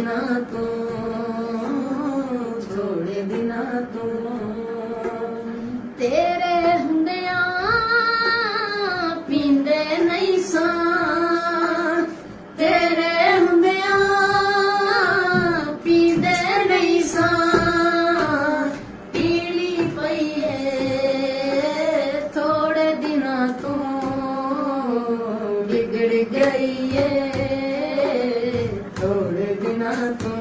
ਦਿਨਾਂ ਤੋਂ ਥੋੜੇ ਦਿਨਾਂ ਤੋਂ ਤੇਰੇ ਹੁੰਦਿਆਂ ਪੀਂਦੇ ਨਹੀਂ ਸਾਂ ਤੇਰੇ ਹੁੰਦਿਆਂ ਪੀਂਦੇ ਨਹੀਂ ਸਾਂ ਪੀਲੀ ਪਈਏ ਥੋੜੇ ਦਿਨਾਂ ਤੋਂ ਵਿਗੜ ਗਈ ਏ ਥੋੜੇ ਦਿਨਾਂ ਤੋਂ